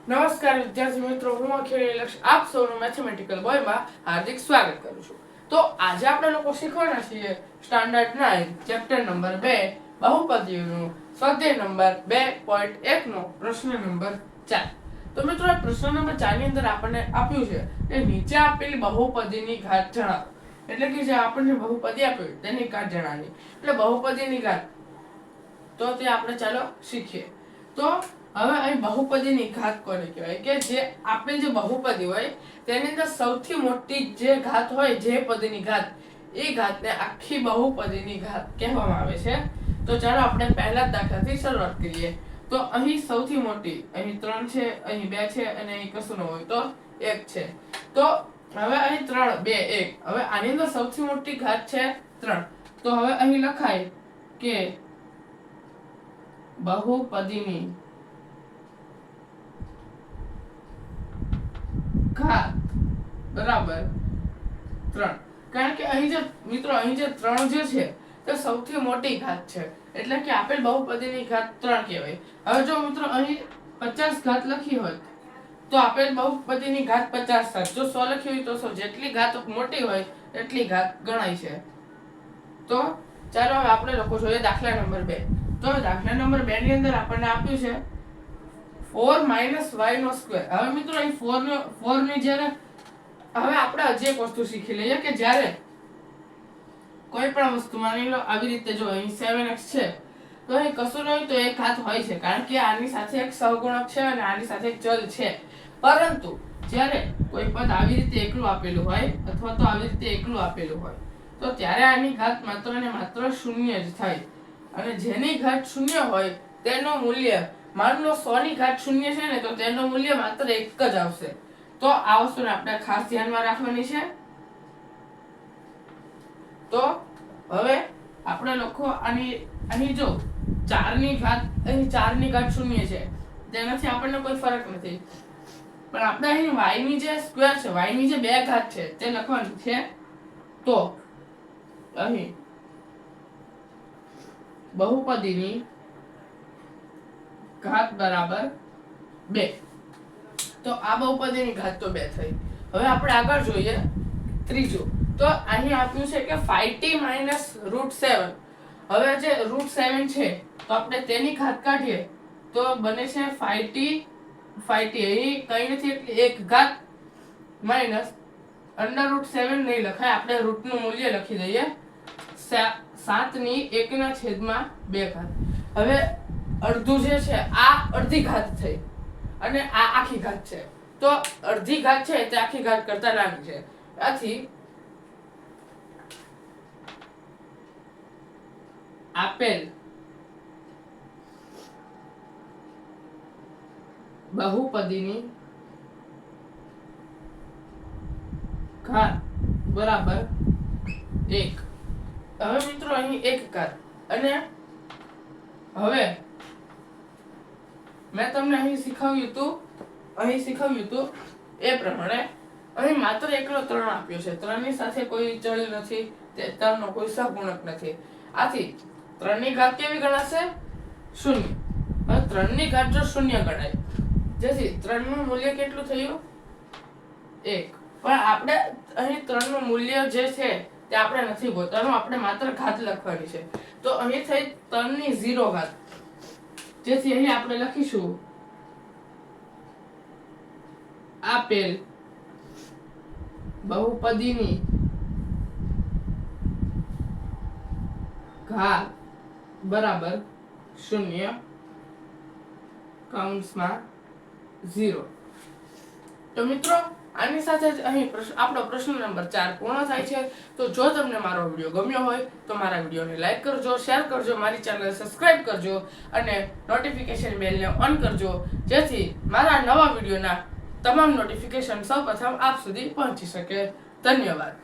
નમસ્કાર વિદ્યાર્થી મિત્રો, હું અખિલ લક્ષ આપ સૌનું મેથેમેટિકલ બોયમાં હાર્દિક સ્વાગત કરું છું. તો આજે આપણે લોકો શીખવાના છીએ સ્ટાન્ડર્ડ 9 ચેપ્ટર નંબર 2 બહુપદીઓનો સ્વાધ્યાય નંબર 2.1 નો પ્રશ્ન નંબર 4. તો મિત્રો આ પ્રશ્ન નંબર 4 ની અંદર આપણને આપ્યું છે કે નીચે આપેલી બહુપદીની ઘાત જણાવો. એટલે કે જે આપણને બહુપદી આપ્યું તેની ઘાત જણાવવી. એટલે બહુપદીની ઘાત તો તે આપણે ચાલો શીખીએ. તો હવે અહીં બહુપદીની ઘાત કોને કહેવાય કે જે આપેલ જે બહુપદી હોય તેની અંદર સૌથી મોટી જે ઘાત હોય, જે પદની ઘાત, એ ઘાતને આખી બહુપદીની ઘાત કહેવામાં આવે છે. તો ચાલો આપણે પહેલા દાખલાથી શરૂઆત કરીએ. તો અહીં સૌથી મોટી અહીં 3 છે, અહીં 2 છે અને અહીં કશું ન હોય તો 1 છે. તો હવે અહીં 3 2 1. હવે આની અંદર સૌથી મોટી ઘાત છે 3. તો હવે અહીં લખાય કે બહુપદીની ઘાત બરાબર 3. કારણ કે અહીં જે મિત્રો અહીં જે 3 જે છે તે સૌથી મોટી ઘાત છે. એટલે કે આપેલ બહુપદીની ઘાત 3 કહેવાય. હવે જો મિત્રો અહીં 50 ઘાત લખી હોય તો આપેલ બહુપદીની ઘાત 50 થાય. જો 100 લખી હોય તો 100. જેટલી ઘાત મોટી હોય એટલી ઘાત ગણાય છે. તો ચાલો હવે આપણે લોકો જોઈએ દાખલા નંબર 2. તો દાખલા નંબર 2 ની અંદર આપણને આપ્યું છે 4 y નો સ્ક્વેર. હવે મિત્રો અહીં 4 ની જ્યારે હવે આપણે હજી એક વસ્તુ શીખી લઈએ કે જ્યારે કોઈ પણ વસ્તુ માની લો આવી રીતે જો અહીં 7x છે તો અહીં કશું નહીં તો એક ઘાત હોય છે, કારણ કે આની સાથે એક સહગુણક છે અને આની સાથે એક ચલ છે. પરંતુ જ્યારે કોઈ પદ આવી રીતે એકલું આપેલું હોય અથવા તો આવી રીતે એકલું આપેલું હોય તો ત્યારે આની ઘાત માત્ર ને માત્ર 0 જ થાય. અને જેની ઘાત 0 હોય તેનું મૂલ્ય, માન લો 100 ની ઘાત 0 છે ને તો તેનું મૂલ્ય માત્ર 1 જ આવશે. તો આ વસ્તુને આપણે ખાસ ધ્યાનમાં રાખવાની છે. તો હવે આપણે લખો અહીં જો 4 ની ઘાત, અહીં 4 ની ઘાત 0 છે તેનાથી આપણને કોઈ ફરક નથી. પણ આપણે અહીં y ની જે સ્ક્વેર છે, y ની જે બે ઘાત છે તે લખવાની છે. તો અહીં બહુપદીની ઘાત બરાબર 2. તો આ બહુપદીની ઘાત તો 2 થઈ. હવે આપણે આગળ જોઈએ ત્રીજું. તો અહીં આપ્યું છે કે 5t √7. હવે જે √7 છે તો આપણે તેની ઘાત કાઢીએ તો બને છે 5t. અહીં કઈ નથી એટલે એક ઘાત માઈનસ √7 નહીં લખાય, આપણે રૂટનું મૂલ્ય લખી દઈએ 7 ની 1/2 ઘાત. હવે અડધું જે છે આ અડધી ઘાત થઈ અને આ આખી ઘાત છે. તો અડધી ઘાત છે તે આખી ઘાત કરતા નાની છે. આથી આપેલ બહુપદીની ઘાત બરાબર 1. હવે મિત્રો અહીં એક ઘાત અને હવે મેં તમને અહીં શીખવ્યું હતું એ પ્રમાણે અહીં માત્ર એકલો 3 આપ્યો છે. 3 ની સાથે કોઈ ચલ નથી, તે 3 નો કોઈ સહગુણક નથી. આથી 3 ની ઘાત કેવી ગણાશે? 0. હવે 3 ની ઘાત જો 0 ગણાય જેથી 3 નું મૂલ્ય કેટલું થયું? 1. પણ આપણે અહીં 3 નું મૂલ્ય જે છે તે આપણે નથી ગોતવાનું, આપણે માત્ર ઘાત લખવાની છે. તો અહીં થઈ 3 ની 0 ઘાત. જેથી અહીં આપણે લખીશું આપેલ બહુપદીની ઘાત બરાબર 0 કૌંસમાં 0. તો મિત્રો આની સાથે જ અહીં આપણો પ્રશ્ન નંબર 4 પૂર્ણ થાય છે. તો જો તમને મારો વિડીયો ગમ્યો હોય તો મારા વિડીયોને લાઈક કરજો, શેર કરજો, મારી ચેનલ સબસ્ક્રાઇબ કરજો અને નોટિફિકેશન બેલને ઓન કરજો, જેથી મારા નવા વિડીયોના તમામ નોટિફિકેશન સૌપ્રથમ આપ સુધી પહોંચી શકે. ધન્યવાદ.